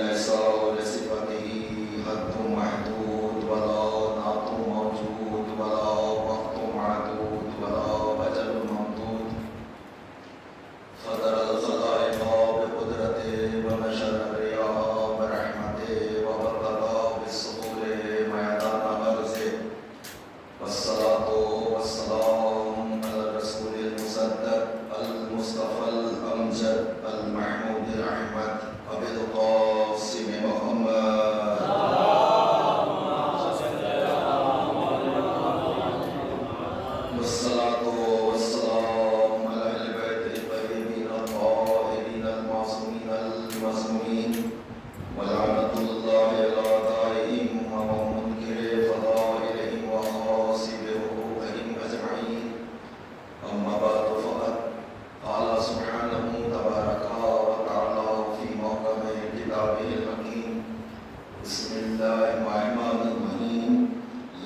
ليس لصفته حد محدود ولا نعت موجود ولا وقت معدود ولا أجل ممدود فطر الخلائق بقدرته ونشر الرياح برحمته وبطل بالسطور ميدان غرزه والصلاة والسلام على الرسول المصدق المصطفى الأمجد المحمود الأحمد أبي القاسم محمد والصلاة والسلام على أهل بيت الطيبين الطاهرين المعصومين المسمومين ولعنة الله على أعدائهم ومنكر فضائلهم وخاسب حقوقهم أجمعين أما بعد فقد قال سبحانه تبارك وتعالى في موقع كتابه الحكيم بسم الله الرحمن الرحيم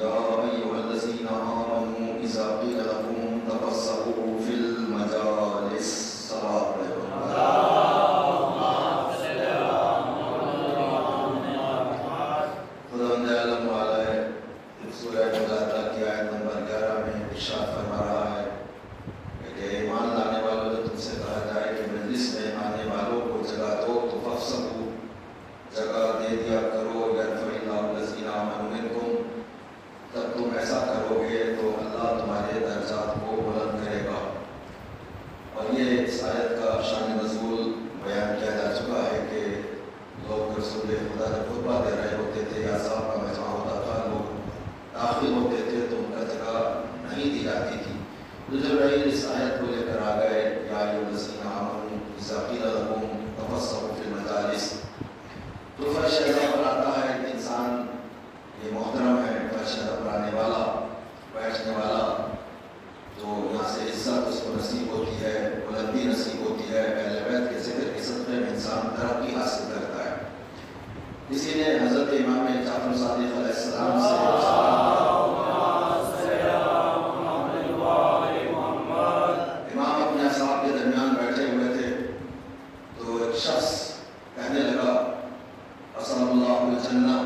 يا أيها الذين آمنوا إذا قيل لكم تفسحوا في المجالس صلاة خداوند عالم والا ہے سورہ مجادلہ کی آیت نمبر 11 میں ارشاد فرما رہا ہے کہ ایمان لانے والوں نے تم سے کہا جائے کہ مجلس میں آنے والوں کو جگہ دو تو فافسحوا جگہ دے دیا کرو یرفع اللہ الذین آمنوا منکم تب تم ایسا کرو گے تو اللہ تمہارے درجات کو بلند کرے گا. اور یہ اس آیت کا شان نزول بیان کیا جا چکا ہے کہ لوگ رسول خدا جب خطبہ دے رہے ہوتے تھے یا صاحب کا مجمع ہوتا تھا لوگ داخل ہوتے تھے تو ان کا جگہ نہیں دی جاتی تھی. جبرائیل اس آیت کو لے کر آ گئے یا ایھا الذین آمنوا اذا قیل لکم تفسحوا فی المجالس. تو فرش جب آتا ہے کہ انسان یہ محترم ہے فرش پر آنے والا بیٹھنے والا تو یہاں سے عزت اس کو نصیب ہوتی ہے بلندی نصیب ہوتی ہے اہل بیت کے ذکر کے صدقے میں انسان ترقی حاصل کرتا ہے. اسی نے حضرت امام جعفر صادق علیہ السلام سے امام اپنے اصحاب کے درمیان بیٹھے ہوئے تھے تو ایک شخص کہنے لگا اسأل اللہ الجنہ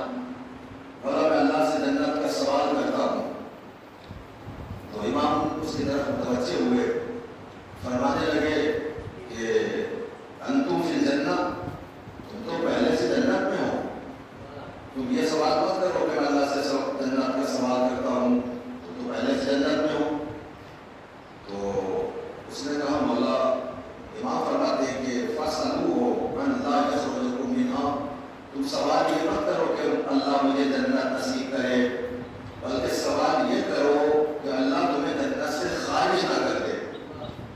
بولا میں اللہ سے جنت کا سوال کرتا ہوں. تو امام اس کی طرف متوجہ ہوئے فرمانے لگے کہ انتم فی الجنہ تم تو پہلے سے جنت میں ہو تم یہ سوال مت کرو کہ میں اللہ سے جنت کا سوال کرتا ہوں تم تو پہلے سے جنت میں ہو. تو اس نے کہا مولا امام فرماتے ہیں کہ فاسألوہ ان لا یخرجکم منہا تم سوال یہ مت کرو کہ اللہ مجھے جنت نصیب کرے بلکہ سوال یہ کرو کہ اللہ تمہیں جنت سے خارج نہ کر دے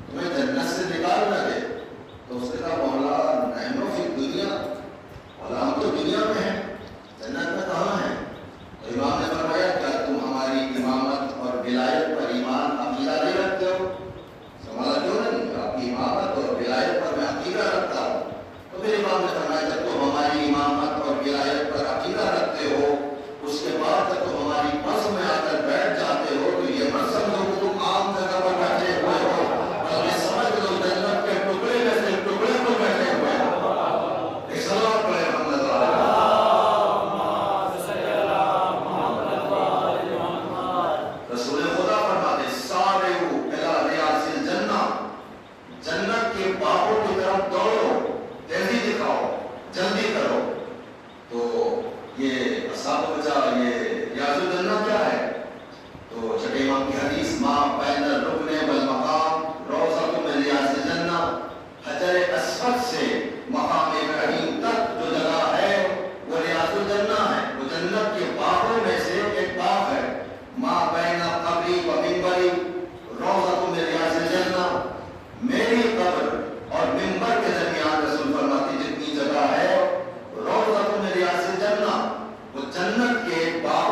تمہیں جنت سے نکال نہ دے. تو اس نے کہا مولا نحن فی الدنیا مولا ہم تو دنیا میں ہیں جنت میں کہاں ہیں. تو امام نے فرمایا کیا تم ہماری امامت اور ولایت پر ایمان عقیدہ نہیں رکھتے ہو. مولا کیوں نہیں آپ کی امامت اور ولایت پر میں عقیدہ رکھتا ہوں. تو پھر امام نے فرمایا جب تم ہماری امامت اور ولایت پر عقیدہ رکھتے ہو اس کے بعد جب تم ہماری مذہب میں آ کر بیٹھ جاتے ہو تو یہ مت سمجھو کہ تم عام جگہ پر بیٹھے ہوئے ہو بلکہ سمجھ لو جنت کے ٹکڑے میں سے ٹکڑے پر بیٹھے ہوئے ہو. ایک صلوات پڑھے محمد رسول خدا فرماتے سارعوا الی ریاض الجنہ جنت کے باغوں کی طرف دوڑو تیزی دکھاؤ جلدی کرو. تو یہ اصحاب بچا یہ ریاض الجنہ کیا ہے. تو چھٹے امام کی حدیث ما بین الرکن والمقام روضۃ من ریاض الجنہ حجر اسود سے مقام ابراہیم تک جو جگہ ہے وہ ریاض الجنہ ہے. وہ جنت کے باغوں میں سے ایک باغ ہے. ما بین قبری و منبری روضۃ من ریاض الجنہ میری قبر اور منبر کے درمیان رسول فرماتے جتنی جگہ ہے روضۃ من ریاض الجنہ وہ جنت کے باغ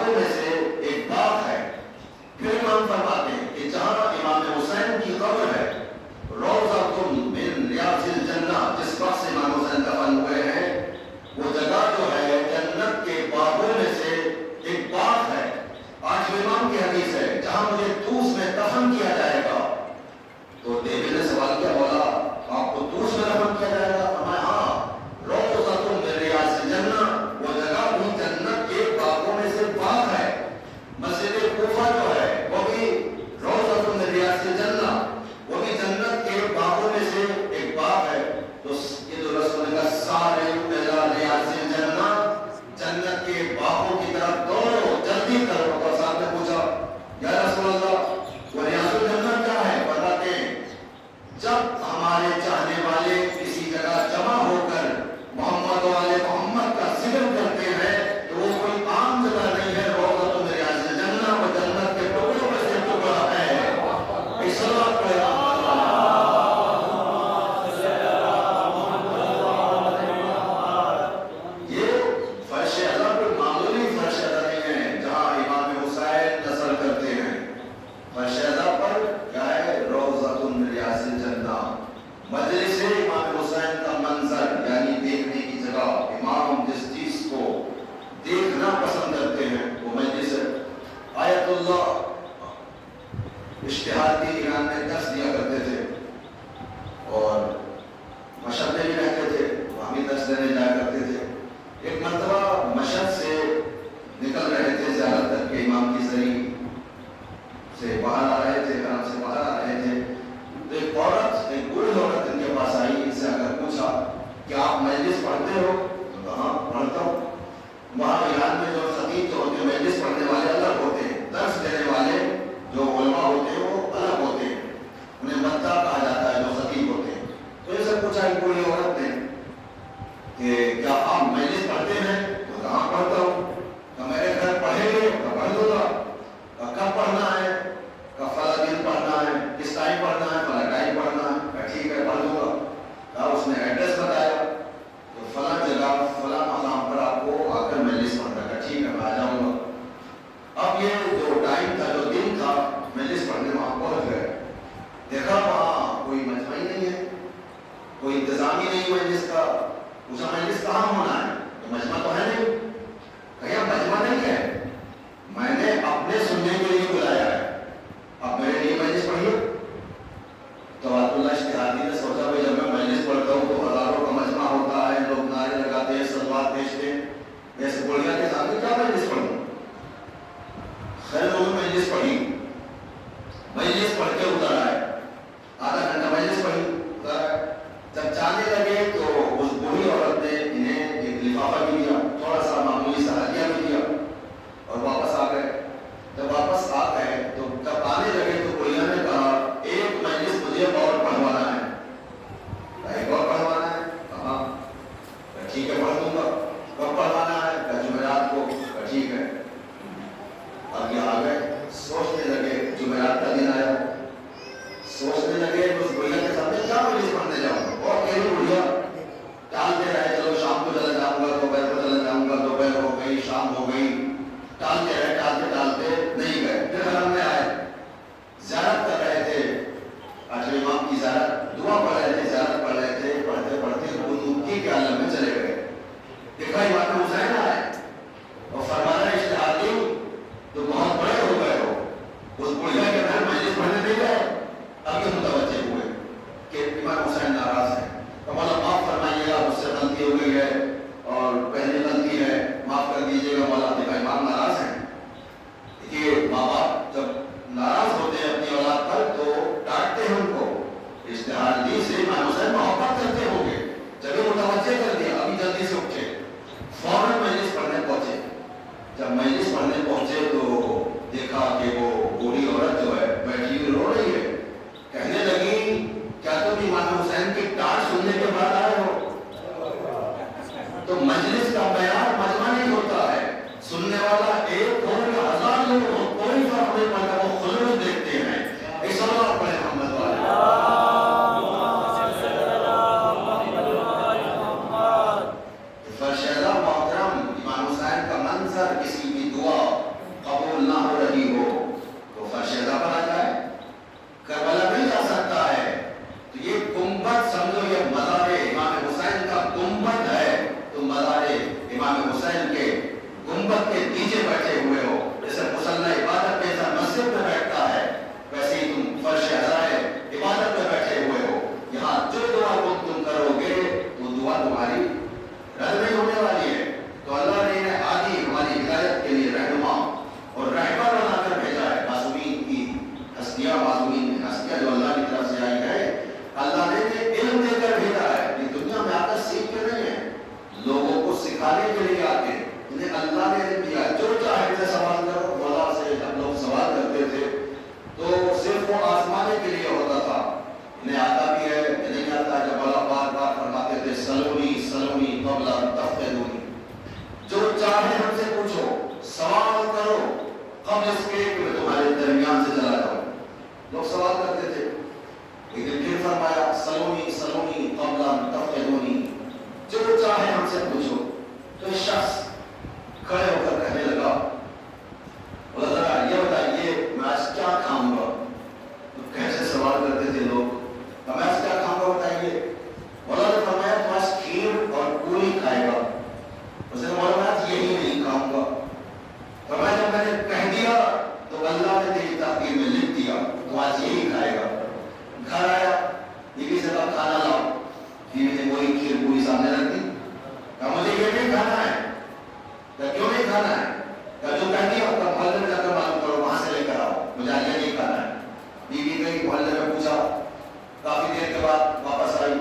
پڑھتے ہو؟ ہاں پڑھتا ہوں. وہاں ایران میں جو خطیب جو ہوتے ہیں مجلس پڑھنے والے الگ ہوتے ہیں, درس دینے والے جو علماء ہوتے ہیں وہ الگ ہوتے ہیں, انہیں مدعا کہا جاتا ہے جو خطیب ہوتے ہیں. تو یہ سب پوچھا کہ کوئی عورت نے کہ کیا آپ مجلس پڑھتے ہیں؟ تو کہاں پڑھتا ہوں. کہ میرے گھر پڑھیں گے تو پڑھ دوں گا. کب پڑھنا ہے؟ کہ فلاں دن پڑھنا ہے. کس ٹائم پڑھنا ہے؟ فلاں ٹائم پڑھنا ہے. کہ ٹھیک ہے پڑھ دوں گا. اس نے ایڈریس بتایا تو فلاں جگہ فلاں مقام پر آپ کو آ کر مجلس پڑھنا ہے. ٹھیک ہے میں آ جاؤں گا. اب یہ جو ٹائم تھا جو دن تھا مجلس پڑھنے وہاں پہنچ گئے. دیکھا وہاں کوئی مجمع ہی نہیں ہے, کوئی انتظام ہی نہیں مجلس کا. پوچھا مجلس کہاں ہونا ہے؟ تو مجمع تو ہے نہیں. کہا مجمع نہیں ہے, میں نے اپنے سننے کے لیے بلایا ہے, اب میرے لیے مجلس پڑھیے. تو آیت اللہ اشتہادی نے سوچا بھائی جب میں مجلس پڑھتا ہوں تو ہزاروں کا مجمع ہوتا ہے, لوگ نعرے لگاتے ہیں, صلوات بھیجتے ہیں, ایسے بڑھیا کے سامنے کیا مجلس پڑھوں. خیر لوگوں نے مجلس پڑھی, مجلس پڑھ کے اتر آئے. آدھا گھنٹہ مجلس پڑھی, اتر آئے. جب جانے لگے تو اس بوڑھی عورت نے انہیں ایک لفافہ بھی دیا, تھوڑا سا معمولی سا ہدیہ بھی دیا, اور واپس آ گئے. جب واپس آ گئے تو جب آنے لگے تو بڑھیا نے کہا ایک مجلس مجھے اور پڑھوانا ہے. ایک اور پڑھوانا ہے؟ کہاں؟ ٹھیک ہے پڑھ دوں گا. کب پڑھوانا ہے؟ جمعرات کو. ٹھیک ہے. اب یہ آ گئے, سوچنے لگے. جمعرات کا دن آیا, سوچنے لگے اس بڑھیا کے سامنے کیا مجلس پڑھنے جاؤں. اور کہہ رہی بڑھیا ٹالتے رہے, چلو شام کو چلا جاؤں گا, دوپہر کو چلا جاؤں گا. دوپہر ہو گئی, شام ہو گئی, ٹالتے رہے, ٹالتے ٹالتے نہیں گئے. پھر حرم میں آئے, زیارت کر رہے تھے, آج امام کی زیارت, دعا پڑھ رہے تھے, زیارت پڑھ رہے تھے. پڑھتے پڑھتے بزرگی کے عالم میں چلے گئے. دیکھا امام حسین آئے اور فرمایا اشتہادی تو بہت بڑے ہو گئے ہو, اس بڑھیا کے گھر مجلس پڑھنے نہیں گئے. اب یہ متوجہ ہوئے کہ امام حسین ناراض ہے. تو مولا معاف فرمائیے گا, مجھ سے غلطی ہو گئی ہے اور پہلی غلطی ہے, معاف کر دیجیے گا مولا. دیکھا امام ناراض ہیں. دیکھیے ماں باپ جب ناراض ہوتے ہیں اپنی اولاد پر تو ڈانٹتے ہیں ان کو. اشتہادی سے امام حسین محبت کرتے ہوں گے, جب یہ متوجہ کر دیا ابھی جلدی سے اٹھے, فوراً مجلس پڑھنے پہنچے. جب مجلس پڑھنے پہنچے تو دیکھا کہ وہ بوڑھی عورت جو ہے بیٹھی ہوئی رو رہی ہے. کہنے لگی کیا تم امام حسین کی ٹاٹ سننے کے بعد آئے ہو؟ تو مجلس کا بیان مجمع نہیں ہوتا ہے, سننے والا ایک ہو یا ہزار لوگ ہو کوئی فرق نہیں پڑتا, وہ خلوص دیکھتے ہیں. اس اللہ پڑھے محمد والے. فرشیدہ محترم امام حسین کا منظر کسی کی دعا قبول نہ ہو رہی ہو تو فرشیدہ بنا جائے, کربلا نہیں جا سکتا ہے. تو یہ گنبد سمجھو, یہ مزار امام حسین کا گنبد ہے. تم مزار امام حسین کے گنبد کے نیچے بیٹھے ہوئے ہو. جیسے مصلی عبادت کے ساتھ مسجد میں بیٹھتا ہے, ویسے ہی تم فرش عزائے عبادت میں بیٹھے ہوئے ہو. یہاں جو دعا تم کرو گے تو دعا تمہاری رد نہیں ہونے والی ہے. تو اللہ نے انہیں عادی ہماری ہدایت کے لیے رہنما اور رہبر بنا کر بھیجا ہے. معصومین کی ہستیاں, معصومین ہستیاں جو اللہ کی طرف سے آئی ہے, اللہ نے انہیں علم دے کر بھیجا ہے. یہ دنیا میں آ کر سیکھ کے نہیں ہے, لوگوں کو سکھانے کے لیے آتے ہیں. انہیں اللہ نے علم دیا, جو چاہے سے سوال کرو. مولا سے جب لوگ سوال کرتے تھے تو صرف وہ آزمانے کے لیے ہوتا تھا. انہیں آتا بھی ہے نہیں آتا. جب مولا بار بار فرماتے تھے سلونی سلونی قبل ان تفقدونی, جو چاہے ہم سے پوچھو, سوال کرو قبل اس کے کہ میں تمہارے درمیان سے چلا جاؤں. لوگ سوال کرتے تھے, لیکن پھر فرمایا سلونی سلونی قبل ان تفقدونی, جو چاہے ہم سے پوچھو. تو ایک شخص کھڑے ہو کر کہنے لگا, بولا ذرا یہ بتائیے میں آج کیا کھاؤں گا. تو کیسے سوال کرتے تھے لوگ, میں آج کیا کھاؤں گا بتائیے. مولا نے فرمایا تو آج کھیر اور پوری کھائے گا. اس نے مولا میں آج یہی نہیں کھاؤں گا. فرمایا جب میں نے کہہ دیا تو اللہ نے تیری تقدیر میں لکھ دیا تو آج یہی کھائے گا. گھر آیا, بیوی سے کہا کھانا لاؤ. بیوی نے وہی کھیر پوری سامنے رکھ دی. کہا مجھے یہ نہیں کھانا ہے. کہا کیوں نہیں کھانا ہے؟ کہا جو کہہ دیا محلے میں جا کر معلوم کرو, وہاں سے لے کر آؤ, مجھے آج یہ نہیں کھانا ہے. بیوی گئی محلے میں پوچھا, کافی دیر کے بعد واپس آئی.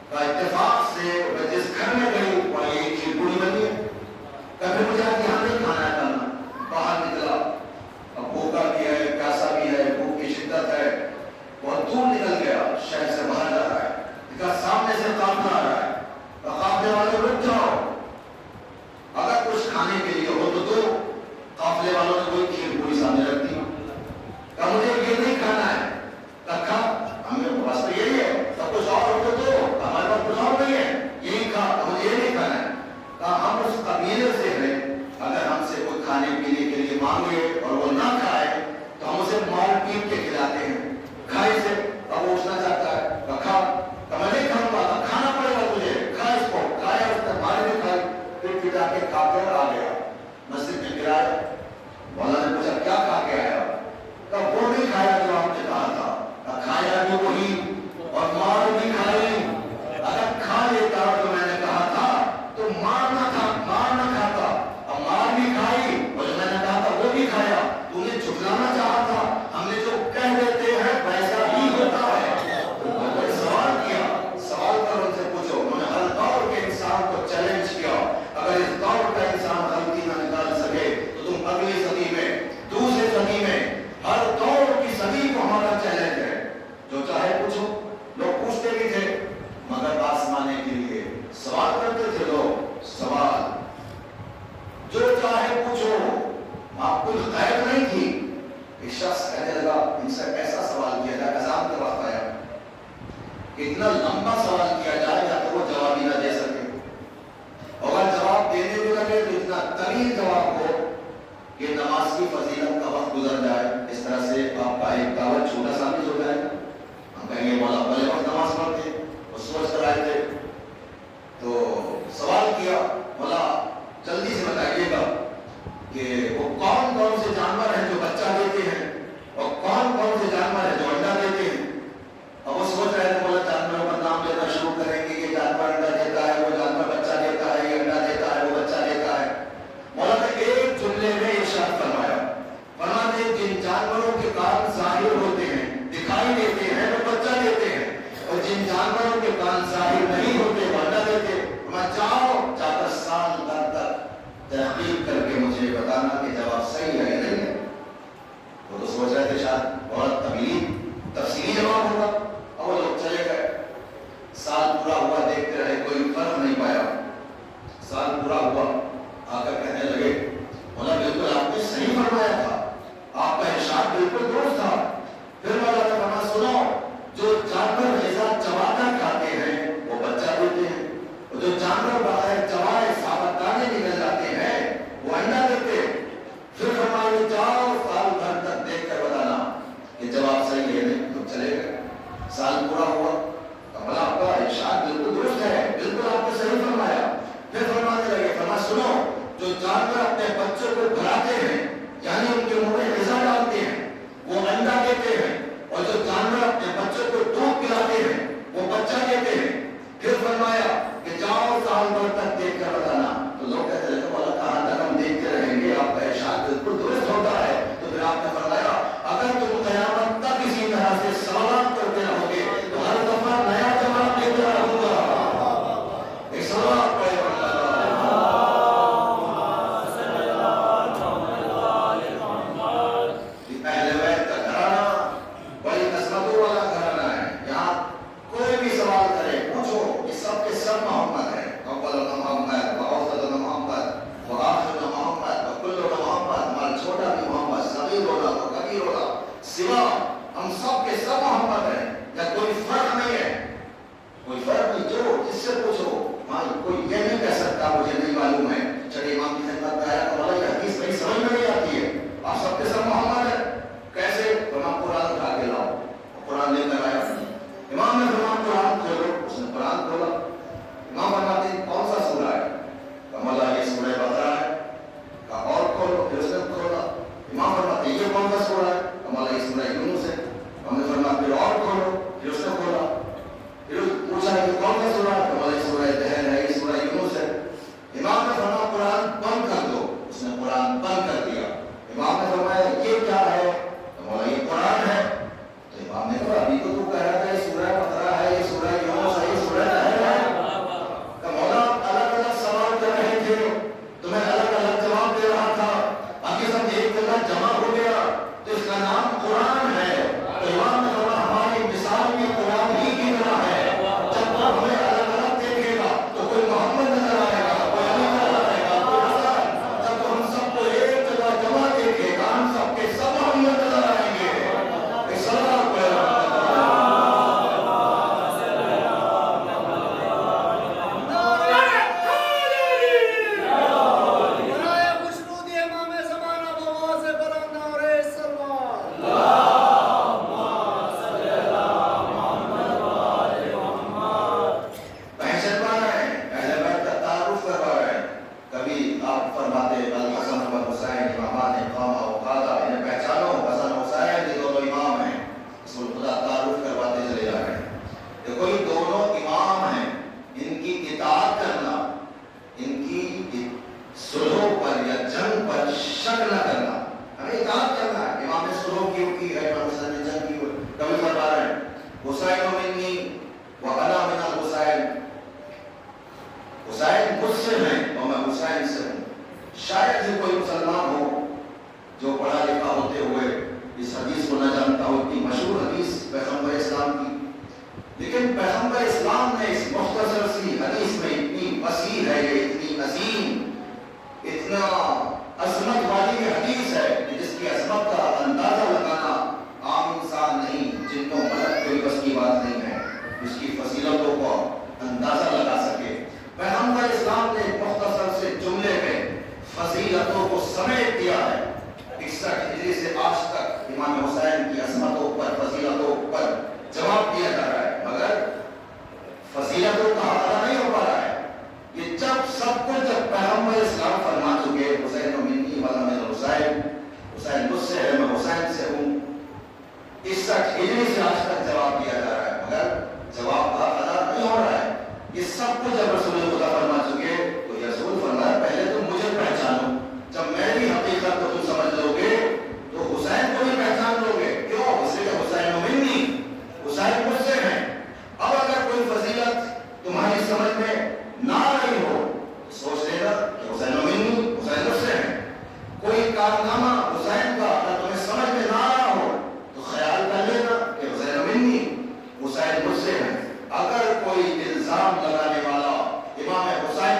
کہا اتفاق سے میں جس گھر میں گئی مانگے اور وہ نہ کھائے تو ہم اسے مار پیٹ کے کھلاتے ہیں. کھائے سے اب وہ اٹھنا چاہتا ہے, کھا, میں نہیں کھاؤں گا, کھانا پڑے گا تجھے, کھا اس کو. کھایا, اس نے مارے بھی کھائی, پھر پٹا کے کھا کر آ گیا, مسجد میں گرایا. مولا نے پوچھا کیا کھا کے آیا؟ کہا وہ نہیں کھایا جو آپ نے کہا تھا. کھایا بھی وہی اور مار بھی کھائی. اگر کھا لیتا جو میں نے کہا تھا تو مارنا تھا, مار نہ کھاتا. اب مار بھی کھائی اور جو میں نے کہا تھا وہ بھی کھایا. تو نے جھٹلانا چاہا تھا. ہم نے جو کہہ دیتے ہیں ویسا ہی ہوتا ہے. کوئی سوال کیا, سوال کر ان سے پوچھو. انہوں نے ہر دور کے انسان کو چیلنج کیا. اگر اس دور کا انسان غلطی نہ نکال سکے تو تم اگلی صدی میں, دوسری صدی میں, ہر دور کی صدی کو ہمارا چیلنج ہے. جو چاہے پوچھو. لوگ پوچھتے بھی تھے مگر آسمانے کے لیے سوال کرتے تھے لوگ. سوال جو چاہے پوچھو. آپ کو غیب نہیں تھی. ایک شخص کہنے لگا ان سے ایسا سوال کیا جائے, عذاب کا وقت آیا, اتنا لمبا سوال کیا جائے یا تو وہ جواب ہی نہ دے سکے. اگر جواب دینے کو لگے تو اتنا طویل جواب ہو کہ نماز کی فضیلت کا وقت گزر جائے. اس طرح سے آپ کا ایک دعوت چھوٹا ثابت ہو جائے. ہم کہیں گے مولا پہلے وقت نماز پڑھتے, وہ سوچ کر آئے تھے. تو سوال کیا مولا جلدی سے بتائیے گا کہ وہ کون کون سے جانور ہیں جو بچہ دیتے ہیں اور کون کون سے جانور ہیں جو انڈا دیتے ہیں. اب وہ سوچ رہے تھے مولا جانوروں کا نام لینا شروع کریں گے. یہ جانور انڈا دیتا ہے, وہ جانور بچہ دیتا ہے, یہ انڈا دیتا ہے, وہ بچہ دیتا ہے. مولا نے ایک جملے میں ارشاد فرمایا, فرماتے ہیں جن جانوروں کے کان ظاہر ہوتے ہیں, دکھائی دیتے ہیں, وہ بچہ دیتے ہیں, اور جن جانوروں کے کان ظاہر نہیں ہوتے وہ انڈا دیتے. میں جاؤ, جا کر سال بھر تک تحقیق کر کے مجھے بتانا کہ جواب صحیح ہے یا نہیں ہے. وہ تو سوچ رہے تھے شاید بہت تفصیلی جواب ہوگا. اور وہ لوگ چلے گئے. سال پورا ہوا, دیکھتے رہے, کوئی فرق نہیں پایا. سال پورا ہوا, آ کر کہنے لگے مولا بالکل آپ نے صحیح فرمایا تھا, آپ کا ارشاد بالکل درست تھا. پھر مولا نے فرمایا سنو, جو جانور غذا چبا کر کھاتے ہیں وہ بچہ دیتے ہیں, اور جو جانور بغیر چبائے ثابت دانے نکل جاتے ہیں وہ انڈا دیتے ہیں. پھر فرمایا جاؤ سال بھر تک دیکھ کر بتانا کہ جواب صحیح ہے نہیں. تو چلے گئے. سال پورا ہوا, مولا آپ کا ارشاد بالکل درست ہے, بالکل آپ نے صحیح فرمایا. پھر فرمانے لگے, فرمایا سنو, جو جانور اپنے بچوں کو کھلاتے ہیں یعنی ان کے منہ میں غذا ڈالتے ہیں وہ انڈا دیتے ہیں, اور جو جانور اپنے بچوں کو دودھ پلاتے ہیں وہ بچہ دیتے ہیں. پھر فرمایا کہ جاؤ سال بھر تک دیکھ کر بتانا. تو لوگ کہتے ہیں مولا کہاں تک ہم دیکھتے رہیں گے, آپ کا ارشاد بالکل درست ہوتا ہے. تو پھر آپ نے فرمایا اگر تم قیامت تک اسی طرح سے سوالات کرتے رہو گے تو ہر دفعہ نیا جواب دیتا رہوں گا. ایک سوال پڑے محمد ہے, حسین منی وانا من الحسین، حسین مجھ سے ہیں اور میں حسین سے ہوں۔ شاید ہی کوئی مسلمان ہو جو پڑھا لکھا ہوتے ہوئے اس حدیث کو نہ جانتا ہو، اتنی مشہور حدیث پیغمبر اسلام کی، لیکن پیغمبر اسلام نے اس مختصر سی حدیث میں اتنی وسیع ہے، یہ اتنی عظیم، اتنا عظمت والی یہ حدیث ہے کہ جس کی عظمت کا اندازہ لگانا عام انسان نہیں، جن کو ملک کوئی بس کی بات نہیں ہے اس کی فضیلتوں کو اندازہ لگا سکے۔ پیغمبر اسلام نے مختصر سے جملے میں فضیلتوں کو سمیٹ دیا ہے۔ 61 ہجری سے آج تک امام حسین کی عظمتوں پر، فضیلتوں پر جواب دیا جا رہا ہے، مگر فضیلتوں کا ادا نہیں ہو پا رہا ہے۔ یہ جب سب کچھ جب پیغمبر اسلام فرما چکے حسین منی وانا من الحسین، حسین مجھ سے ہے میں حسین سے ہوں، 61 ہجری سے آج تک جواب دیا جا رہا ہے، مگر جواب کا ادا نہیں ہو رہا ہے۔ یہ سب کچھ جب رسول خدا فرما چکے تو یہ رسول فرمایا پہلے تم مجھے پہچانو، جب میری حقیقت کو تم سمجھ لو گے تو حسین کو بھی پہچان لو گے۔ کیوں؟ اس لیے حسین منی، حسین مجھ سے ہیں۔ اب اگر کوئی فضیلت تمہاری سمجھ میں نہ آ رہی ہو تو سوچ لینا کہ حسین منی، حسین مجھ سے ہیں۔ کوئی کارنامہ حسین کا اگر تمہیں سمجھ میں نہ آ رہا ہو تو خیال کر لینا کہ حسین منی، حسین مجھ سے ہیں۔ اگر کوئی الزام لگانے والا امام حسین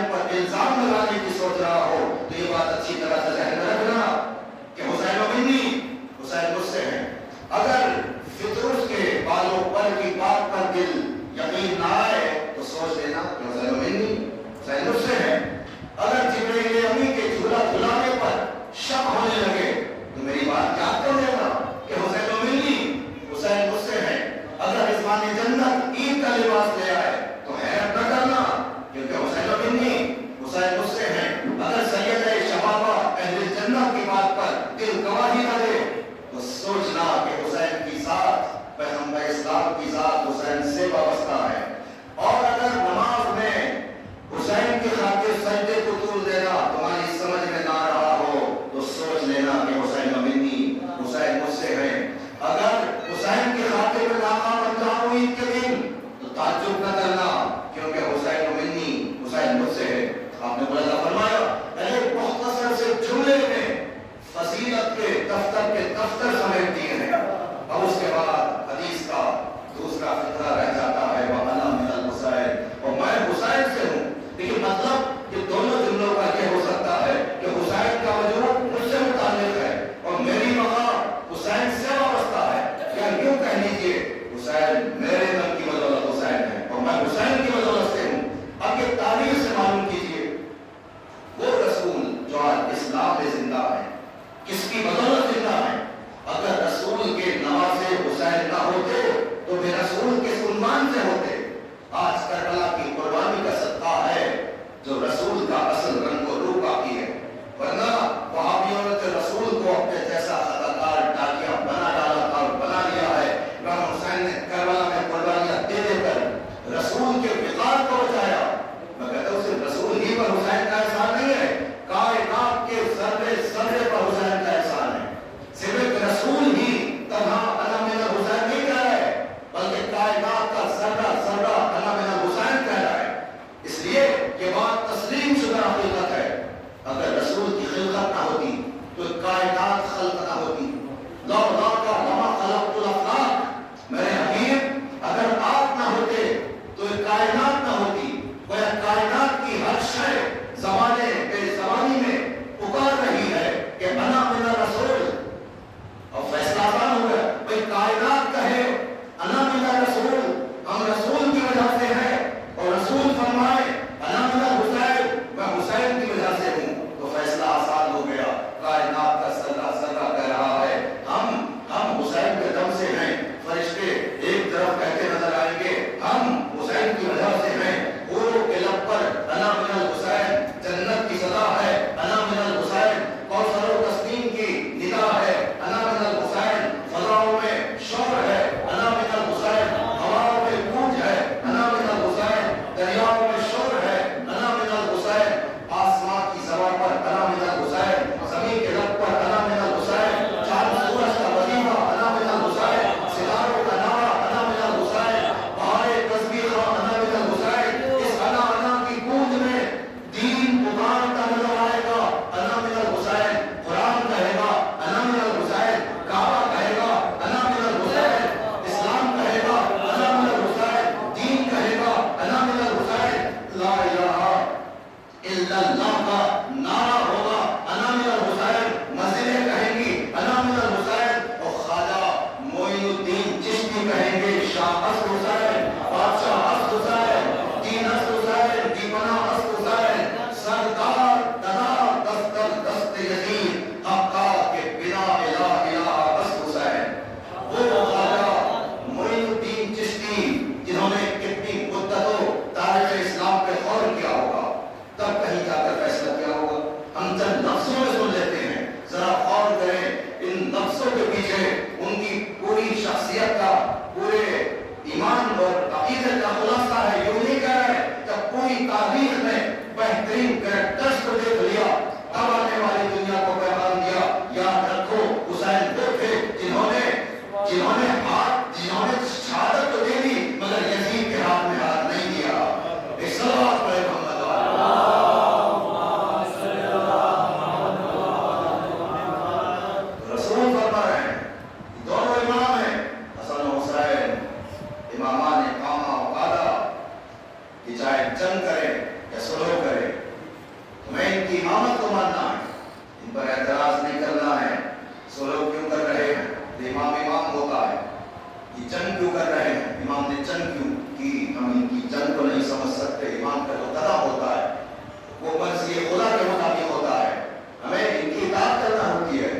وصیت خدا کے مطابق ہوتا ہے، ہمیں ان کی اطاعت کرنا ہوتی ہے۔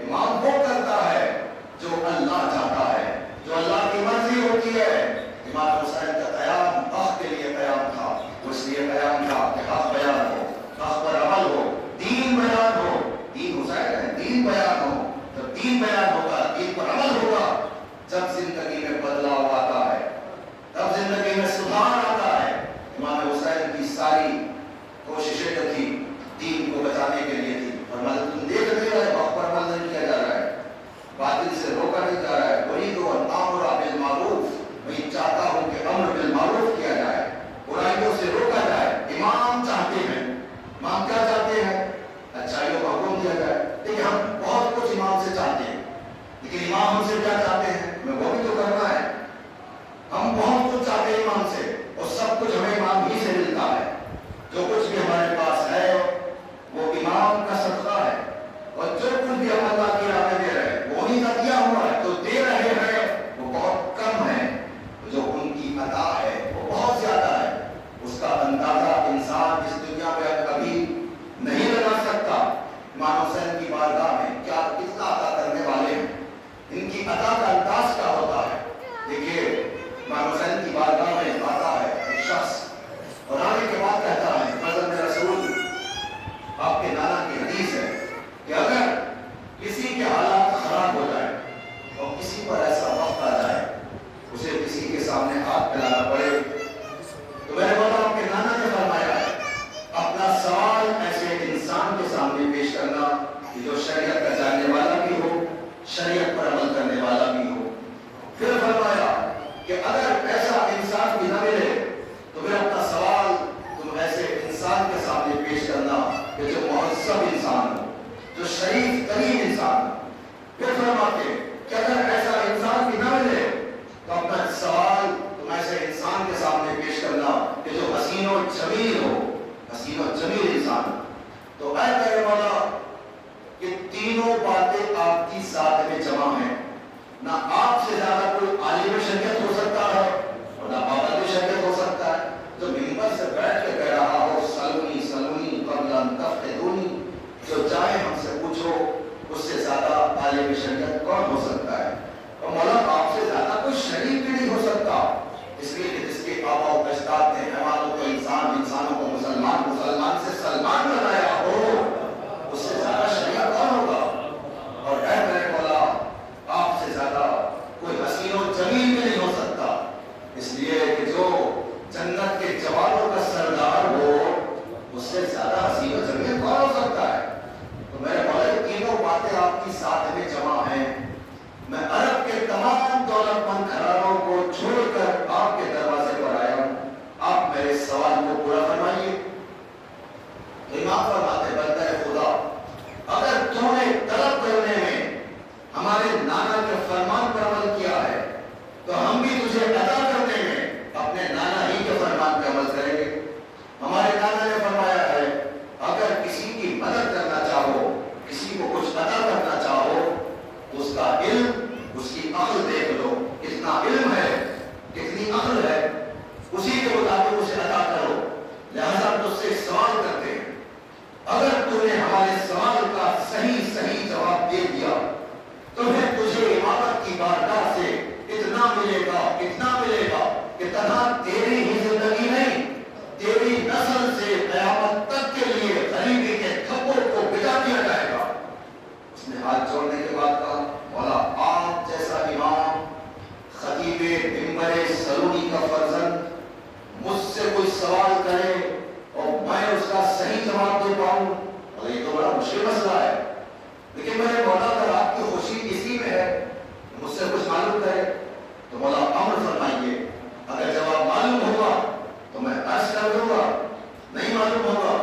امام وہ کرتا ہے جو اللہ چاہتا ہے، جو اللہ کی مرضی ہوتی ہے۔ امام حسین کا قیام حق کے لیے قیام تھا، اس لیے قیام تھا کہ حق بیان ہو، حق پر عمل ہو، دین بیان ہو۔ دین حسین ہے، دین بیان ہو۔ جب دین بیان ہوگا، دین پر عمل ہوگا، جب زندگی میں بدلاؤ آتا ہے، تب زندگی میں سدھار آتا ہے۔ امام حسین کی ساری کوششیں جو تھی دین کو بچانے کے لیے تھی، اور مطلب تم دیکھ نہیں رہے حق پر عمل نہیں کیا جا رہا ہے، باطل سے روکا نہیں جا رہا ہے۔ اريد ان امر بالمعروف، میں چاہتا ہوں کہ امر بالمعروف کیا جائے، برائیوں سے روکا جائے۔ امام چاہتے ہیں، امام کیا چاہتے ہیں؟ اچھائیوں کا حکم دیا جائے۔ دیکھیں ہم بہت کچھ امام سے چاہتے ہیں، لیکن امام ہم سے کیا چاہتے ہیں؟ ہمیں وہ بھی تو کرنا ہے۔ ہم بہت کچھ چاہتے ہیں امام سے، اور سب کچھ ہمیں امام ہی سے ملتا ہے۔ جو کچھ بھی ہمارے پاس ہے وہ امام کا صدقہ ہے، اور جو کچھ بھی ہم اللہ کی راہ میں دے رہے ہیں وہ انہیں کا دیا ہوا ہے۔ جو دے رہے ہیں وہ بہت کم ہے، جو ان کی عطا ہے وہ بہت زیادہ ہے۔ اس کا اندازہ انسان اس دنیا میں کبھی نہیں لگا سکتا۔ امام حسین کی بارگاہ میں کیا کتنا عطا کرنے والے ہیں، ان کی عطا کا انداز کیا ہوتا ہے۔ دیکھیے امام حسین کی بارگاہ میں آتا ہے ایک شخص، اور آنے کے بعد کہتا ہے، حضرت رسول آپ کے نانا کی حدیث ہے کہ اگر کسی کے حالات خراب ہو جائے اور کسی پر ایسا وقت آ جائے اسے کسی کے سامنے ہاتھ پھیلانا پڑے، تو میرے مولا آپ کے نانا نے فرمایا ہے اپنا سوال ایسے انسان کے سامنے پیش کرنا کہ جو شریعت کا جاننے والا بھی ہو، شریعت پر عمل کرنے والا بھی ہو۔ پھر فرمایا کہ اگر ایسا انسان بھی نہ ملے تو پھر اپنا سوال تم ایسے انسان کے سامنے پیش کرنا کہ جو مہذب انسان ہو، جو شریف ترین انسان ہو۔ پھر فرماتے کہ اگر ایسا انسان بھی نہ ملے تو اپنا سوال تم ایسے انسان کے سامنے پیش کرنا کہ جو حسین و جمیل ہو، حسین و جمیل انسان ہو۔ تو اے میرے مولا کہ تینوں باتیں آپ کی ذات میں جمع ہیں، نہ آپ سے زیادہ کوئی عالم شریعت ہو سکتا ہے اور نہ پابند شریعت ہو سکتا ہے جو منبر سے بیٹھ کے کہہ رہا ہو سلونی سلونی قبل ان تفتدونی، جو چاہے ہم سے پوچھو، اس سے زیادہ عالم شریعت کون ہو سکتا ہے؟ اور مولا آپ سے زیادہ کوئی شریف بھی نہیں ہو سکتا، اس لیے کہ جس کے آبا و اجداد نے حیوانوں کو انسان، انسانوں کو مسلمان، مسلمان سے سلمان بنایا ہو، اس سے زیادہ شریعت کون ہوگا؟ اور اے میرے مولا آپ سے زیادہ کوئی حسین و جمیل بھی نہیں ہو سکتا، اس لیے کہ جو جنت کے جوانوں کا سردار ہو اس سے زیادہ حسین و جمیل کون ہو سکتا ہے؟ تو میرے مولا تینوں باتیں آپ کی ساتھ میں جمع ہیں۔ میں عرب کے تمام دولت مند گھرانوں کو چھوڑ کر آپ کے دروازے پر آیا ہوں، آپ میرے سوال کو پورا فرمائیے۔ امام فرماتے بندہ خدا اگر تو نے طلب کرنے میں ہمارے نانا کے فرمان پر عمل کیا ہے تو ہم بھی تجھے عطا کرنے میں اپنے نانا ہی کے فرمان پر عمل کریں گے۔ ہمارے نانا نے فرمایا ہے اگر کسی کی مدد کرنا چاہو، کسی کو کچھ عطا کرنا چاہو تو اس کا علم، اس کی عقل دیکھ لو، کتنا علم ہے، کتنی عقل ہے، اسی کے مطابق اسے عطا کرو۔ لہذا ہم تجھ سے سوال کرتے ہیں، اگر تو نے ہمارے سوال کا صحیح جواب دے دیا تو پھر تجھے امامت کی بارگاہ سے اتنا ملے گا کہ تنہا تیری ہی زندگی نہیں، تیری نسل سے قیامت تک کے لیے غریبی کے تھپڑ کو بجا دیا جائے گا۔ اس نے ہاتھ جوڑنے کے بعد کہا مولا آپ جیسا امام، خطیب منبر سلونی کا فرزند مجھ سے کوئی سوال کرے اور میں اس کا صحیح جواب دے پاؤں، اور یہ تو بڑا مشکل مسئلہ ہے، لیکن میرے مولا اگر آپ کی خوشی اسی میں ہے مجھ سے کچھ معلوم کرے تو مولا امر فرمائیے، اگر جواب معلوم ہوگا تو میں عرض کر دوں گا، نہیں معلوم ہوگا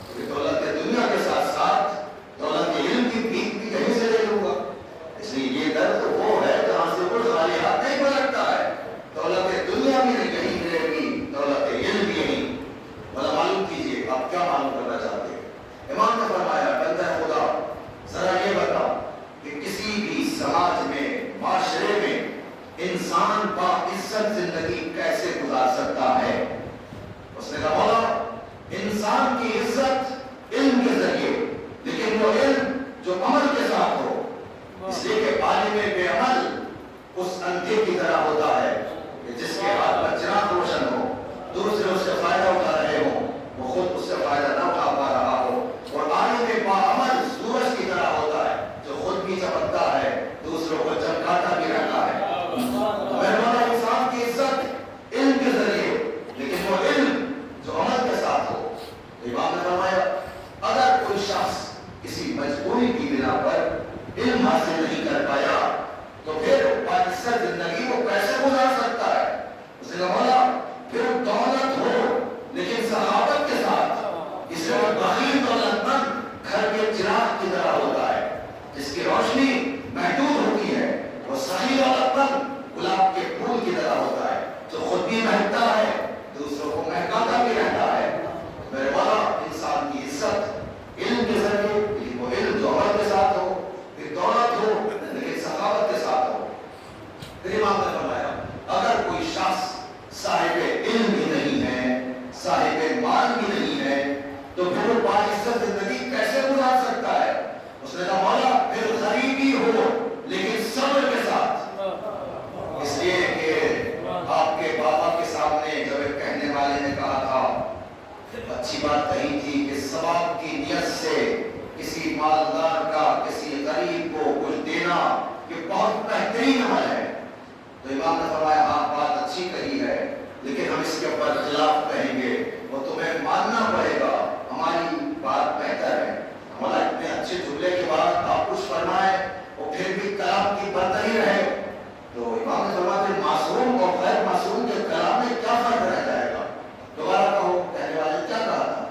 تو یہ دولت دنیا کے ساتھ ساتھ دولت علم کی بھیک بھی کہیں سے لے لوں گا۔ اس لیے یہ درد وہ ہے جہاں سے کوئی خالی ہاتھ نہیں پلٹتا ہے، دولت دنیا بھی نہیں کہیں ملے گی، دولت علم بھی نہیں۔ مولا معلوم کیجیے آپ کیا معلوم کرنا چاہتے ہیں؟ امام نے فرمایا بندہ خدا ذرا یہ بتا کہ کسی بھی سماج میں، معاشرے میں انسان با عزت زندگی کیسے گزار سکتا ہے؟ اس نے کہا مولا انسان کی علم حاصل نہیں کر پایا تو پھر باعثت زندگی کو کیسے گزار سکتا ہے؟ اس نے کہا پھر دولت ہو لیکن سخاوت کے ساتھ، اس میں بخیل دولت مند گھر کے چراغ کی طرح ہوتا ہے جس کی روشنی محدود ہوتی ہے، وہ سخی دولت مند گلاب کے پھول کی طرح ہوتا ہے جو خود بھی مہکتا ہے دوسروں کو مہکاتا بھی رہتا ہے۔ میرے والا انسان کی عزت علم کے ذریعے، لیکن وہ علم جو عمل کے ساتھ ہو، پھر دولت ہو لیکن سخاوت کے ساتھ ہو۔ پھر امام نے فرمایا اگر کوئی شخص صاحب علم بھی نہیں ہے، صاحب مال بھی نہیں ہے، تو پھر وہ باعزت زندگی کیسے گزار سکتا ہے؟ اس نے کہا مولا پھر غریبی ہو لیکن صبر کے ساتھ۔ اس لیے کہ آپ کے بابا کے سامنے جب ایک کہنے والے نے کہا تھا، اچھی بات کہی تھی کہ ثواب کی نیت سے کسی مالدار کا کسی غریب کو کچھ دینا یہ بہت بہترین عمل ہے، تو امام نے فرمایا ہاں بات اچھی کہی ہے لیکن ہم اس کے اوپر خلاف کہیں گے، وہ تمہیں ماننا پڑے گا، ہماری بات بہتر ہے۔ ہمارا اتنے اچھے جملے کے بعد آپ کچھ فرمائیں اور پھر بھی کلام کی برتری رہے، تو امام نے فرمایا پھر معصوم اور غیر معصوم کے کلام میں کیا فرق رہ جائے گا؟ دوبارہ کہو کہنے والے نے کیا کہا تھا؟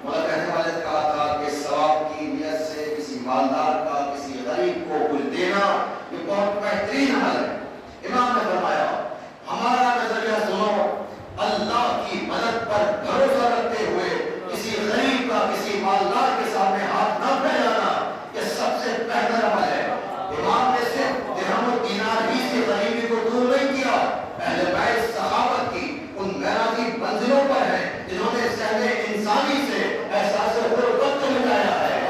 مولا کہنے والے نے کہا تھا کہ ثواب کی نیت سے کسی مالدار کا کسی غریب کو کچھ دینا یہ بہت بہترین عمل ہے۔ امام نے فرمایا ہمارا نظریہ سنو، اللہ کی مدد پر بھروسہ رکھتے ہوئے کسی غریب کا کسی مالدار کے سامنے ہاتھ نہ پھیلانا یہ سب سے بہتر عمل ہے۔ امام نے صرف درہم و دینار ہی سے غریبی کو دور نہیں کیا، اہل بیت صحابت کی ان معراجی منزلوں پر ہیں جنہوں نے ذہن انسانی سے احساس غربت کو مٹایا ہے۔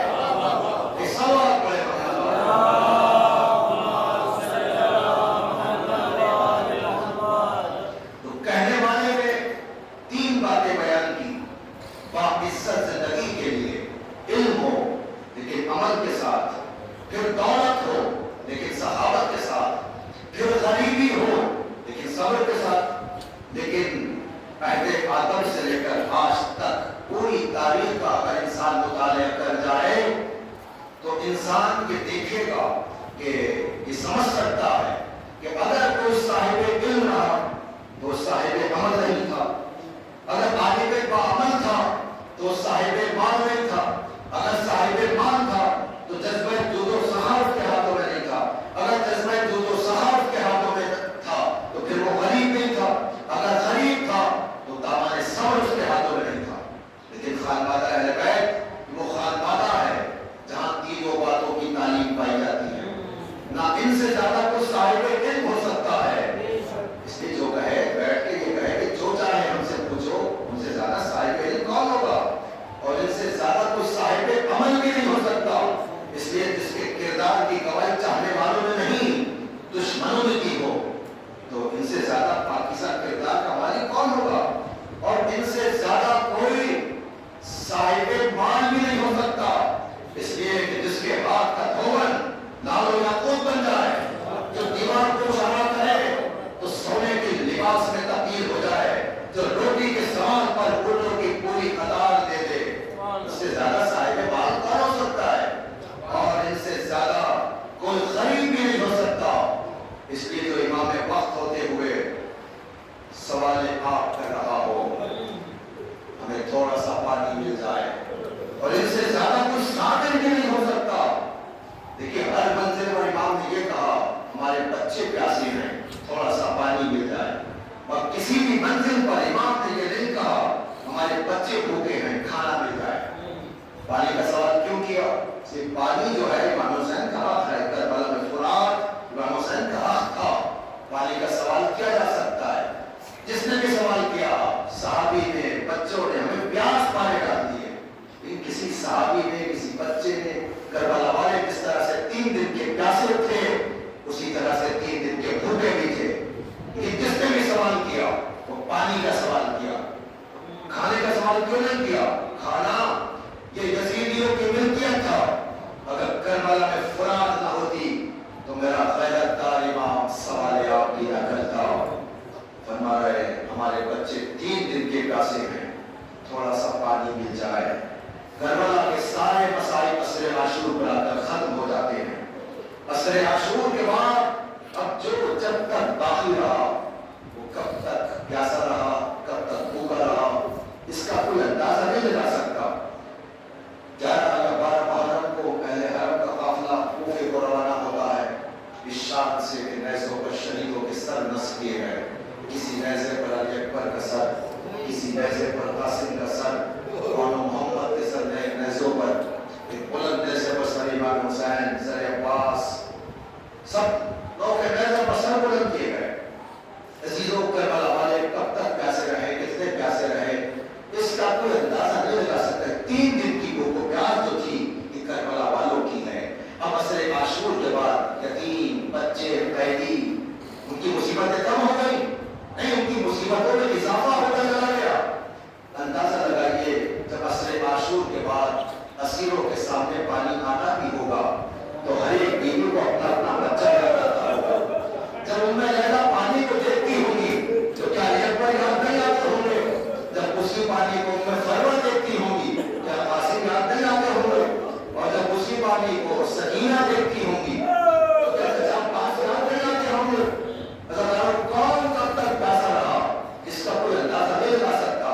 یہ سوال پڑے باعزت زندگی کے لیے علم ہو لیکن عمل کے ساتھ، پھر دولت ہو لیکن سخاوت کے ساتھ، پھر غریبی ہو لیکن صبر کے ساتھ۔ لیکن عہد آدم سے لے کر آج تک پوری تاریخ کا اگر انسان مطالعہ کر جائے تو انسان یہ دیکھے گا کہ یہ سمجھ سکتا ہے کہ اگر کوئی صاحب علم رہا تو صاحب عمل نہیں تھا، اگر عالم باعمل تھا تو صاحب مال نہیں تھا، اگر صاحب مال تھا تو جذبہ جود و سخاوت کے ہاتھوں میں نہیں تھا، اگر جذبہ جود و سخاوت کے ہاتھوں میں تھا تو پھر وہ غریب نہیں تھا، اگر غریب تھا تو دامن صبر اس کے ہاتھوں میں نہیں تھا۔ لیکن خانوادہ اہل بیت وہ خانوادہ ہے جہاں تینوں باتوں کی تعلیم پائی جاتی ہے، نہ ان سے زیادہ کوئی صاحب علم ہو سکتا ہے۔ اس لیے جو کہے بیٹھ کے یہ کہے کہ جو چاہے ہم سے پوچھو، ان سے زیادہ صاحب علم کون ہوگا؟ اور ان سے زیادہ کوئی صاحب عمل بھی نہیں ہو سکتا۔ اس لیے جس کے کردار کی گواہی چاہنے والوں نے نہیں دشمنوں نے کی ہو، تو ان سے زیادہ پاکیزہ کردار کا مالک کون ہوگا؟ اور ان سے زیادہ کوئی صاحب مال بھی نہیں ہو سکتا، اس لیے کہ جس کے ہاتھ کا دھون لال و یاقوت بن جائے، جو دیوار کو شہا کرے تو سونے کے لباس میں تبدیل ہو جائے، جو روٹی کے سوال پر اونٹوں کی پوری قطار دے دے، اس سے زیادہ صاحب مال کون ہو سکتا ہے؟ اور ان سے زیادہ کوئی غریب بھی نہیں ہو سکتا۔ اس لیے جو امام وقت ہوتے ہوئے سوال آپ کر رہا ہو، ہمیں تھوڑا سا پانی مل جائے، اور ان سے زیادہ کوئی صابر بھی نہیں ہو سکتا۔ دیکھیے ہر منزل پر امام نے یہ کہا ہمارے بچے پیاسے ہیں، تھوڑا سا پانی مل جائے، اور کسی بھی منزل پر امام نے یہ نہیں کہا ہمارے بچے بھوکے ہیں کھانا مل جائے۔ پانی کا سوال کیوں کیا؟ صرف پانی جو ہے امام حسین کا حق ہے، کربلا میں فرات امام حسین کا حق تھا، پانی کا سوال کیا جا سکتا ہے؟ جس نے بھی سوال کیا صحابی نے، بچوں نے، ہمیں پیاس پانے ڈال دیے، لیکن کسی صحابی نے، کسی بچے نے، کربلا والے جس طرح سے 3 دن کے پیاسے تھے اسی طرح سے 3 دن کے بھوکے بھی تھے، لیکن جس نے بھی سوال کیا وہ پانی کا سوال کیا، کھانے کا سوال کیوں نہیں کیا؟ کھانا یہ یزیدیوں کی ملکیت تھا، اگر کربلا میں فرات نہ ہوتی تو میرا غیرت دار امام سوال آپ کی نہ کرتا۔ فرما رہے ہمارے بچے 3 دن کے پیاسے ہیں، تھوڑا سا پانی مل جائے۔ کربلا کے سارے مسائل عصر عاشور پر آ کر ختم ہو جاتے ہیں، عصر عاشور کے بعد اب جو جب تک باقی رہا وہ کب تک پیاسا رہا، کب تک بھوکا رہا، اس کا کوئی اندازہ نہیں لگا سکتا۔ 11 یا 12 محرم کو اہل حرم کا قافلہ کوفے کو روانہ ہوتا ہے، اس شان سے کہ نیزوں پر شہیدوں کے سر نصب کیے گئے، کسی نیزے پر علی اکبر کا سر، کسی نیزے پر قاسم کا سر، مولانا محمد کے سر نیزوں پر، ایک بلند نیزے پر سر امام حسین، سر عباس، سب لوگ کے نیزے پر سر بلند کیے گئے۔ عزیزوں کربلا والے کب تک پیاسے رہے، کتنے پیاسے رہے، اس کا کوئی اندازہ نہیں لگا سکتا۔ 3 دن کی وہ پیاس جو تھی یہ کربلا والوں کی ہے۔ اب عصر عاشور کے بعد یتیم، بچے، قیدی، ان کی مصیبتیں کم ہو گئی؟ نہیں، ان کی مصیبتوں میں اضافہ ہوتا چلا گیا۔ اندازہ لگائیے جب عصر عاشور کے بعد اسیروں کے سامنے پانی آنا بھی ہوگا تو ہر ایک بیوی کو اپنا اپنا بچہ یاد آتا ہوگا۔ جب ان میں لیلا پانی کو دیکھتی ہوگی تو کیا اکبر یاد نہیں آتے ہوں گے؟ جب اسی پانی کو ان میں فرور دیکھتی ہوں گی کیا قاسم یاد نہیں آتے ہوں گے؟ اور جب اسی پانی کو سکینہ دیکھتی ہوں گی تو کیا چچا عباس یاد نہیں آتے ہوں گے؟ کون کب تک پیاسا رہا اس کا کوئی اندازہ نہیں لگا سکتا۔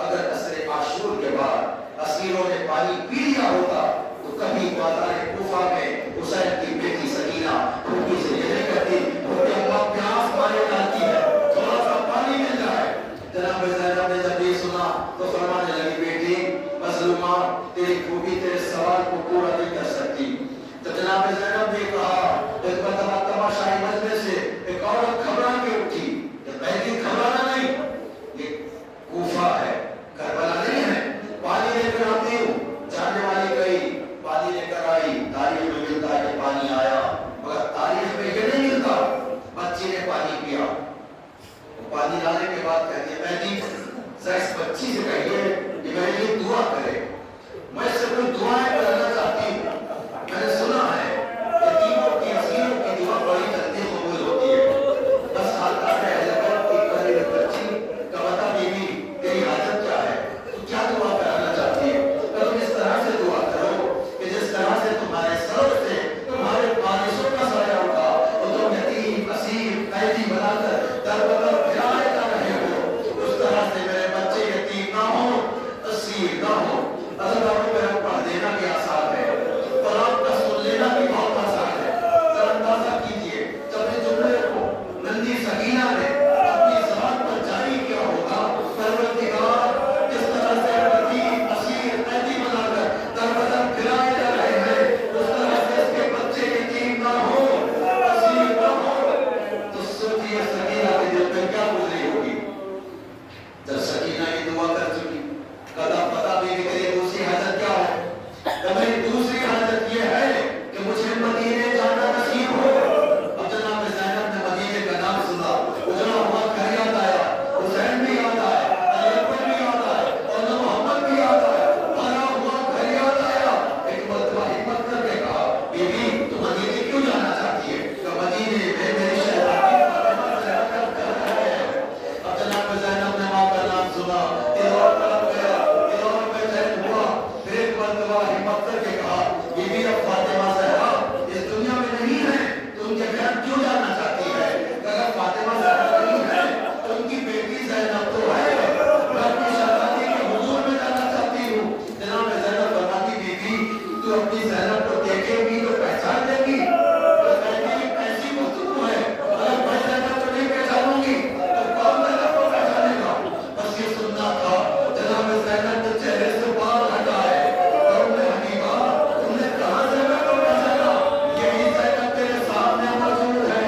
اگر عصر عاشور کے بعد اسیروں نے پانی پی لیا ہوتا تو کبھی بازار کوفہ میں حسین کی بیٹی سکینہ پھوپھی سے یہ نہیں کہتی کہ اماں پیاس مارے جاتی ہے، تھوڑا سا پانی مل جائے۔ جناب زینب نے جب یہ سنا تو فرمانے لگی بیٹی مظلومہ تیری پھوپھی تیرے سوال کو پورا نہیں کر سکتی۔ تو جناب زینب نے کہا ایک مرتبہ تماشائی مجلس سے ایک عورت گھبرا کے اٹھی، یہ پہلی گھبرانا نہیں، یہ کوفہ ہے، کربلا نہیں ہے، پانی لے کر آتی ہوں۔ جاننے والی گئی، پانی لے کر آئی، تاریخ میں ملتا ہے کہ پانی آیا، مگر تاریخ میں یہ نہیں ملتا بچی نے پانی پیا۔ پانی لانے کے بعد کہتی ہے مہدی ذرا اس بچی سے کہیے کہ میرے لیے دعا کرے، میں اس سے کوئی دعائیں کرنا چاہتی ہوں۔ میں نے سنا ہے یتیموں کی اسیروں کی دعا بڑی جلدی قبول ہوتی ہے۔ بس حالتا ہے حضرت کی قریب بچی کا بتا بیوی تیری حاجت کیا ہے، تو کیا دعا کرانا چاہتی ہے؟ تو تم اس طرح سے دعا کرو کہ جس طرح سے تمہارے سر سے تمہارے وارثوں کا سایہ اٹھا اور تم یتیم، اسیر، قیدی بنا کر در بدر پھرائے جا رہے ہو، اس طرح سے میرے بچے یتیم نہ ہو، اسیر نہ ہو۔ اللہ میرا پڑھ دینا بھی آسان ہے اور آپ کا سن لینا بھی بہت آسان ہے۔ ذرا اندازہ کیجئے جب اس جملے کو نندی سکینہ نے اپنی زبان پر جاری کیا ہوگا، پروردگار کس طرح سے یتیم، اسیر، قیدی بنا کر در بدر پھرائے جا رہے ہیں، اس طرح سے اس کے بچے یتیم نہ ہو، اسیر نہ ہو، تو سوچئے سکینہ کے دل میں کیا گزری ہوگی۔ جب سکینہ یہ دعا کر چکی کہا پتا بھی کہ تیری دوسری حاجت کیا ہے؟ تو میری دوسری حاجت یہ ہے کہ مجھے مدینے جانا نصیب ہو۔ اب جناب زینب نے مدینے کا نام سنا، اجڑا ہوا گھر یاد آیا، حسین بھی یاد آیا، علی اکبر بھی یاد آیا، اور محمد بھی یاد آیا، بھرا ہوا گھر یاد آیا۔ ایک مرتبہ ہمت کر کے کہا بیوی تو مدینے کیوں جانا چاہتی ہے؟ کہ مدینے میں میری شہزادی فاطمہ زہرا کا گھر ہے۔ اب جناب زینب نے ماں کا نام سنا، تلوار طرف گیا، تلوار پہ چین ہوا، پھر ایک مرتبہ ہمت کر کے کہا بیوی اب فاطمہ زہرا اس دنیا میں نہیں ہے، تو ان کے گھر کیوں جانا چاہتی ہے؟ اگر فاطمہ زہرا نہیں ہے تو ان کی بیٹی زینب تو ہے، میں اپنی شہزادی کے حضور میں جانا چاہتی ہوں۔ جناب زینب فرماتی بیوی تو اپنی زینب کو دیکھے گی تو پہچان دے گی؟ تو کہتی ایسی گفتگو ہے، اگر میں زینب کو نہیں پہچانوں گی تو کون زینب کو پہچانے گا؟ بس یہ سننا تھا۔ جناب زینب نے چہرے سے بال ہٹائے اور انہیں حبیبہ تم نے کہاں زینب کو پہچانا؟ یہی زینب تیرے سامنے موجود ہے۔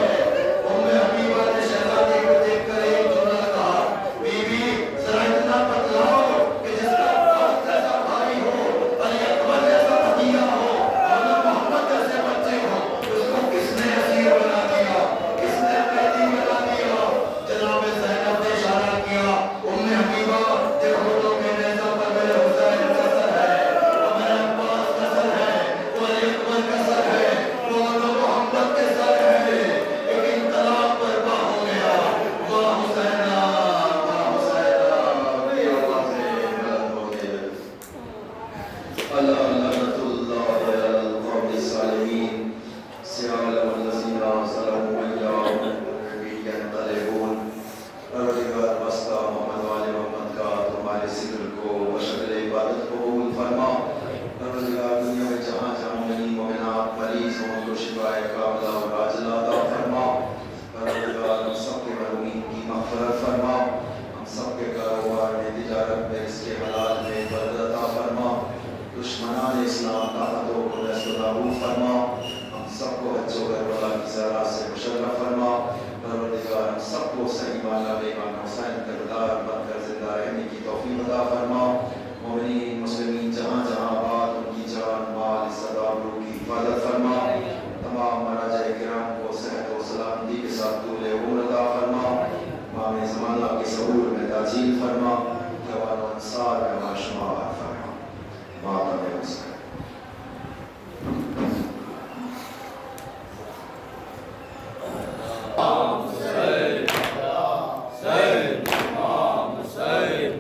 حبیبہ نے شہزادی کو دیکھ کر ایک جملہ کہا بیوی ذرا اتنا بتلاؤ کہ جس کا عباس جیسا بھائی ہو، علی اکبر جیسا بھتیجا ہو، اور محمد جیسے بچے ہو، اس کو کس نے اسیر بنا دیا، کس نے قیدی بنا دیا؟ جناب زینب نے اشارہ کیا حبیبہ دیکھو تو میرے نیزہ پر میرے حسین کا سر ہے، وہ میرے عباس کا سر ہے، وہ علی اکبر کا سر ہے، وہ محمد کے سر ہے، لیکن انقلاب برپا ہو گیا۔ واہ حسینہ، واہ حسینہ، یہ آوازیں بلند ہو گئی۔ اللہ لعنت اللہ علی القوم الظالمین سے معروف فرما، ہم سب کو حج و کربلا کی زیارت سے مشرف فرما، پروردگار ہم سب کو صحیح معنی میں امام حسین کا دیدار بن کر زندہ رہنے کی توفیق عطا فرما۔ مومنین مسلمین جہاں جہاں آباد ان کی جان مال عزت آبرو کی حفاظت فرما، تمام مراجع کرام کو صحت و سلامتی کے ساتھ طول عمر عطا فرما، امام زمانہ کے ظہور میں تعجیل فرما، جوان و انصار میں باشمار فرما۔ ماتم حسین Say, Mom, say,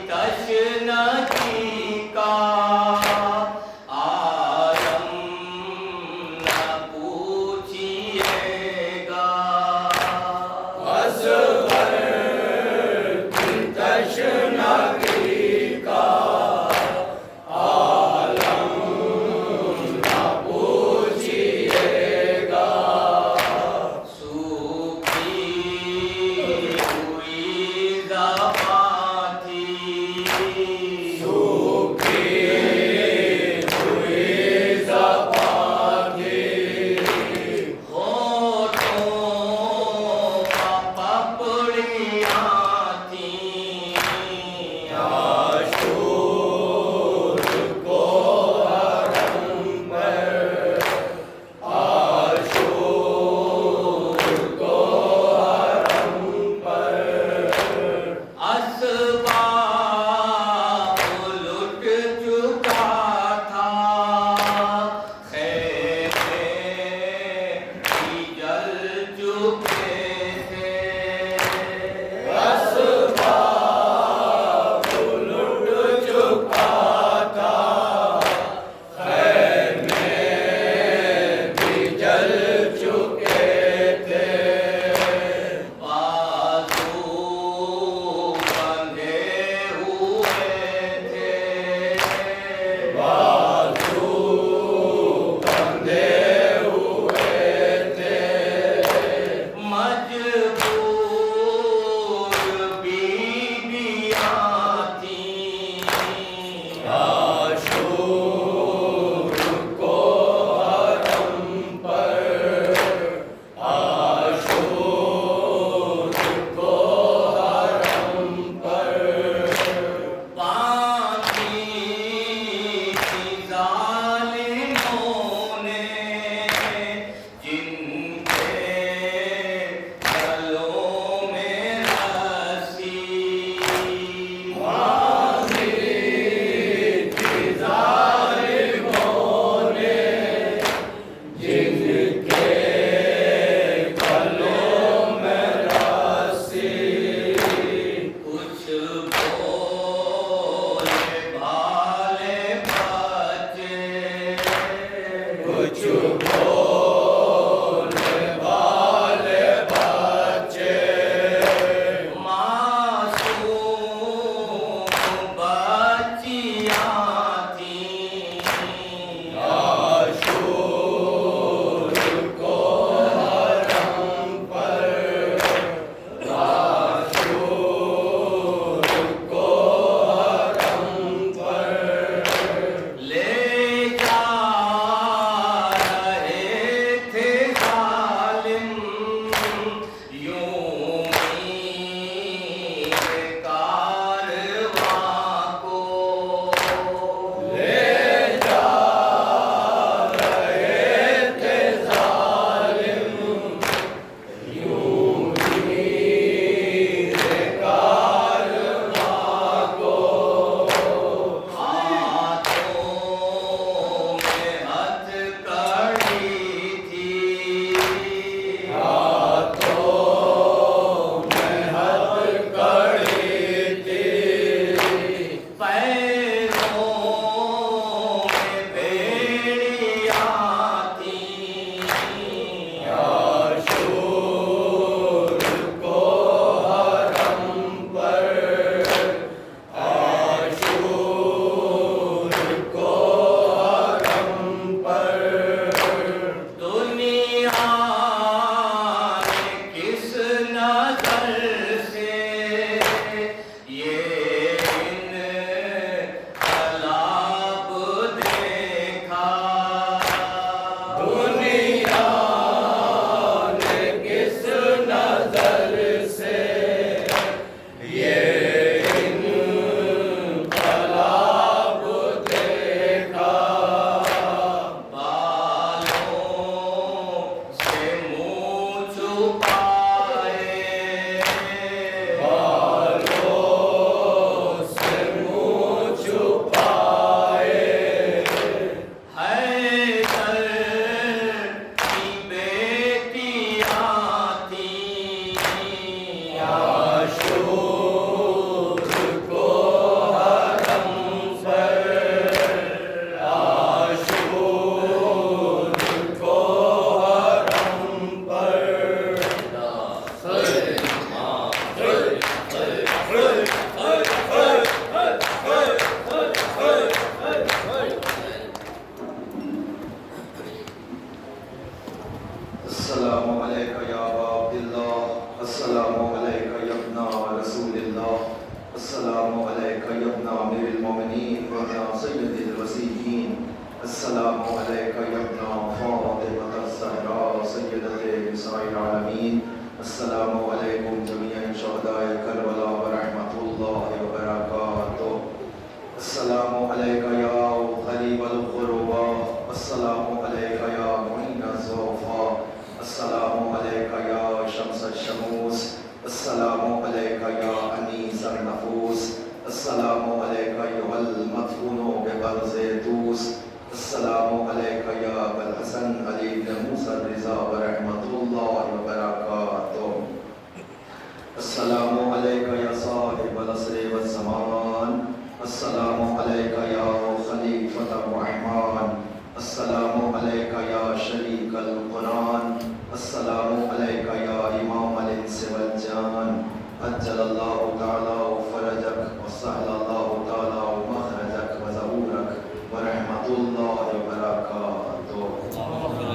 تشنا نساء العالمین. السلام علیکم جمیع شہداء کربلا ورحمۃ اللہ وبرکاتہ. السلام علیک یا غریب الغربا، السلام علیک یا معین الضعفاء، السلام علیک یا شمس الشموس، السلام علیک یا انیس النفوس، السلام علیک ایھا المدفون ببرز دوس، السلام علیک یا ابا الحسن علی بن موسیٰ الرضا ورحمۃ اللہ وبرکاتہ. السلام علیک یا صاحب العصر والزمان، السلام علیک یا خلیفۃ الرحمن، السلام علیک یا شریک القرآن، السلام علیک یا امام الانس والجان، عجل